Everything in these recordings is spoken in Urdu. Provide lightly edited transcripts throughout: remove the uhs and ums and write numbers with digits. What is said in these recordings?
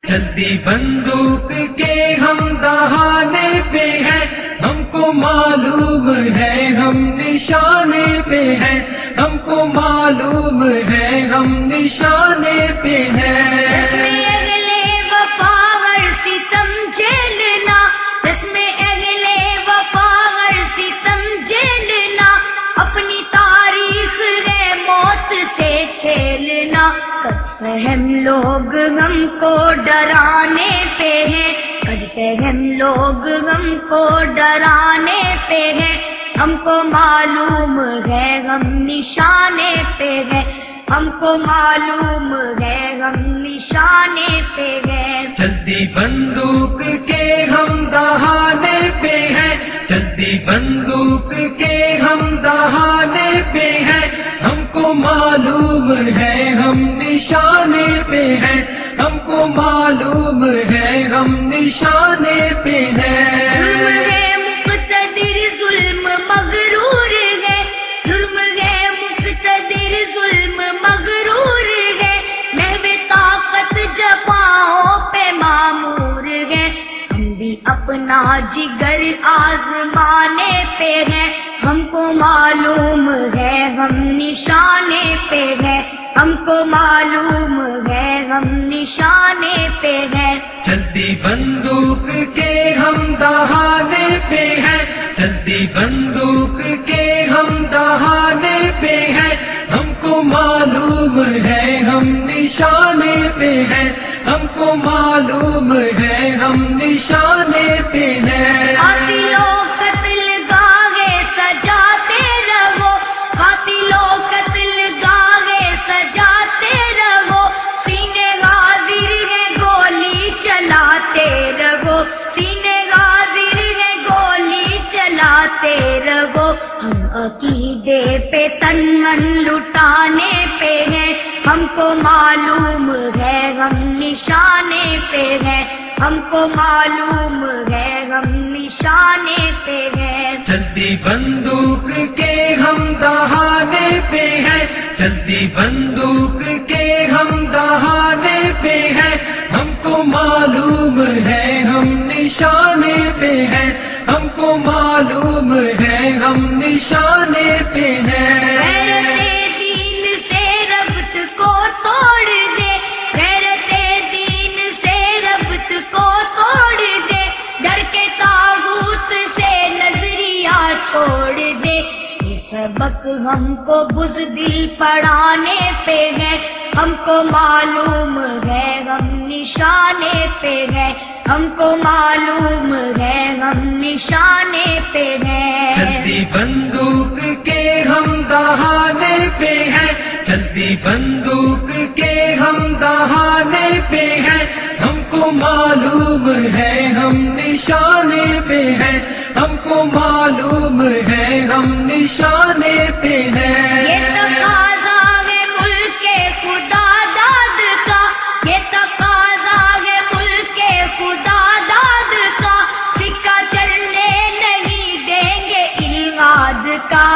چلتی بندوق کے ہم دہانے پہ ہیں، ہم کو معلوم ہے ہم نشانے پہ ہیں، ہم کو معلوم ہے ہم نشانے پہ ہیں۔ رسم اگلے وفا ہر ستم جھیلنا، رسم اگلے وفا ہر ستم جھیلنا، اپنی تاریخ ہے موت سے کھیلنا۔ قد فہم لوگ ہم کو ڈرانے پہ ہیں، قد فہم لوگ ہم کو ڈرانے پہ ہیں، ہم کو معلوم ہے ہم نشانے پہ ہیں، ہم کو معلوم ہے ہم نشانے پہ ہیں۔ چلتی بندوق کے ہم دہانے پہ ہیں، چلتی بندوق کے ہم دہانے پہ ہیں، ہم کو معلوم ہے ہم نشانے پہ ہیں، ہم کو معلوم ہے ہم نشانے پہ ہیں۔ ظلم ہے مقتدر ظلم مغرور ہے، ظلم ہے مقتدر ظلم مغرور ہے، محو طاقت جفاؤں پہ معمور ہے، ہم بھی اپنا جگر آزمانے پہ ہیں، ہم کو معلوم ہے ہم نشانے پہ ہیں، ہم کو معلوم ہے ہم نشانے پہ ہیں۔ چلتی بندوق کے ہم دہانے پہ ہیں، چلتی بندوق کے ہم دہانے پہ ہیں، ہم کو معلوم ہے ہم نشانے پہ ہیں، ہم کو معلوم ہے ہم نشانے پہ ہیں۔ قاتلوں قتل گاہے سجاتے رہو، قاتلوں قتل گاہے سجاتے رہو، سینے حاضر ہے گولی چلاتے رہو، سینے حاضر ہے گولی چلاتے رہو، ہم عقیدے پہ تن من لٹانے پہ ہیں، ہم کو معلوم ہے ہم نشانے پہ ہیں، ہم کو معلوم ہے ہم نشانے پہ ہیں۔ چلتی بندوق کے ہم دہانے پہ ہیں، چلتی بندوق کے ہم دہانے پہ ہیں، ہم کو معلوم ہے ہم نشانے پہ ہیں، ہم کو معلوم ہے ہم نشانے پہ ہیں۔ غیرت دین سے ربط کو توڑ دے، غیرت دین سے ربط کو توڑ دے، ڈر کے طاغوت سے نظریہ چھوڑ دے، یہ سبق ہم کو بزدل پڑھانے پہ ہے، ہم کو معلوم ہے ہم نشانے پہ ہے، ہم کو معلوم ہے ہم نشانے پہ ہیں۔ چلتی بندوق کے ہم دہانے پہ ہیں، چلتی بندوق کے ہم دہانے پہ ہیں، ہم کو معلوم ہے ہم نشانے پہ ہیں، ہم کو معلوم ہے ہم نشانے پہ ہیں۔ یہ تقاضا ہے ملک خدا داد کا، یہ تقاضا ہے ملک خدا داد کا، سکہ چلنے نہیں دیں گے الغاد کا،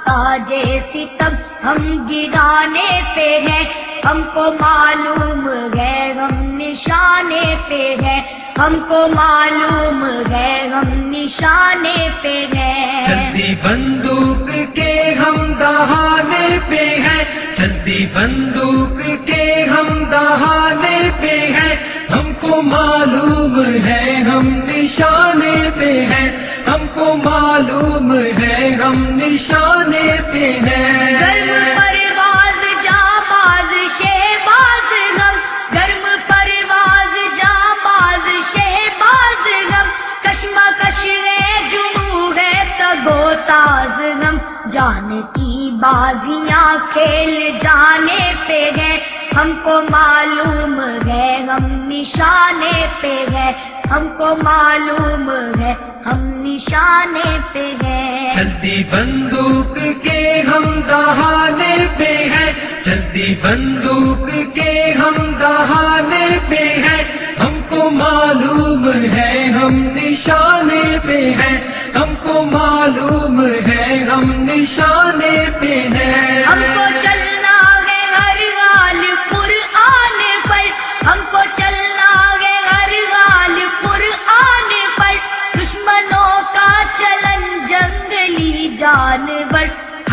تاج ستم ہم گرانے پہ ہیں، ہم کو معلوم ہے ہم نشانے پہ ہیں، ہم کو معلوم ہے ہم نشانے پہ ہیں۔ چلتی بندوق کے ہم دہانے پہ ہیں، چلتی بندوق کے ہم دہانے پہ ہیں، ہم کو معلوم ہے ہم نشانے پہ ہیں، ہم کو معلوم ہے ہم نشانے پہ ہیں۔ گرم پرواز جانباز شہباز غم، گرم پرواز جانباز شہباز غم، کشمکش ہے جنوں ہے تگو تاز غم، جان کی بازیاں کھیل جانے پہ ہیں، ہم کو معلوم ہے ہم نشانے پہ ہے، ہم کو معلوم ہے ہم نشانے پہ ہیں۔ چلتی بندوق کے ہم دہانے پہ ہیں، چلتی بندوق کے ہم دہانے پہ ہیں، ہم کو معلوم ہے ہم نشانے پہ ہیں، ہم کو معلوم ہے ہم نشانے پہ ہیں۔ ہم کو چلنا ہے ہر حال قرآن پر، ہم کو چلنا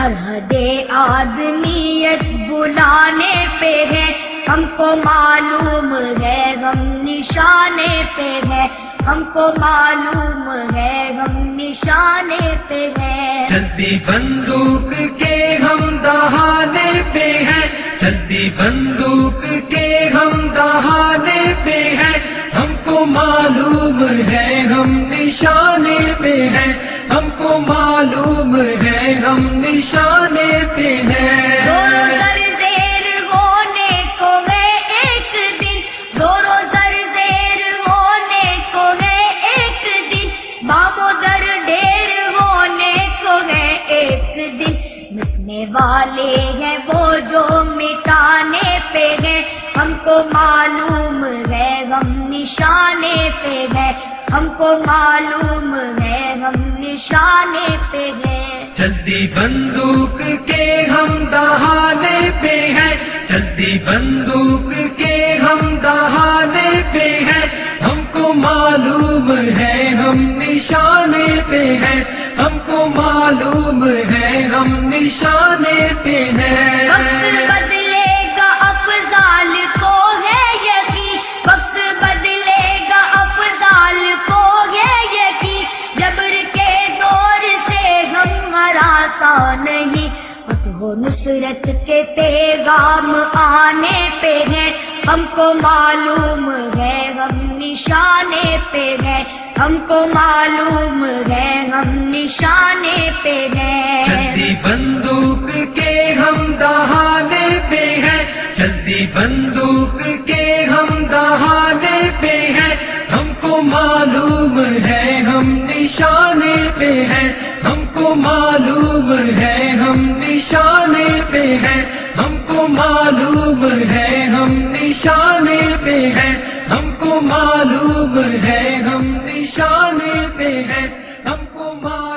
فرحت آدمیت بلانے پہ ہے، ہم کو معلوم ہے غم نشانے پہ ہے، ہم کو معلوم ہے غم نشانے پہ ہے۔ چلتی بندوق کے ہم دہانے پہ ہیں، چلتی بندوق کے ہم دہانے پہ ہیں، ہم کو معلوم ہے ہم نشانے پہ ہیں، ہم کو معلوم ہے ہم نشانے پہ ہیں۔ زور و زر زیر ہونے کو ہے ایک دن، زور و زر زیر ہونے کو ہے ایک دن، بام و در ڈھیر ہونے کو ہے ایک دن، مٹنے والے ہیں وہ جو مٹانے پہ ہیں، ہم کو معلوم ہے غم نشانے پہ ہے، ہم کو معلوم ہے غم نشانے پہ ہے۔ چلتی بندوق کے ہم دہانے پہ ہیں، چلتی بندوق کے ہم دہانے پہ ہیں، ہم کو معلوم ہے ہم نشانے پہ ہیں، ہم کو معلوم ہے ہم نشانے پہ ہیں۔ وقت بدلے گا افضال کو ہے یقین، وقت بدلے گا افضال کو ہے یقین، جبر کے دور سے ہم ہراساں نہیں، فتح و نصرت کے پیغام آنے پہ ہیں، ہم کو معلوم ہے غم نشانے پہ ہے، ہم کو معلوم ہے غم نشانے پہ ہے۔ چلتی بندوق کے ہم دہانے پہ ہیں، چلتی بندوق کے ہم دہانے پہ ہیں، ہم کو معلوم ہے ہم نشانے پہ ہیں، ہم کو معلوم ہے ہم نشانے پہ ہیں، ہم کو معلوم ہے ہم نشانے پہ ہیں، ہم کو معلوم ہے ہم نشانے پہ ہیں، ہم کو معلوم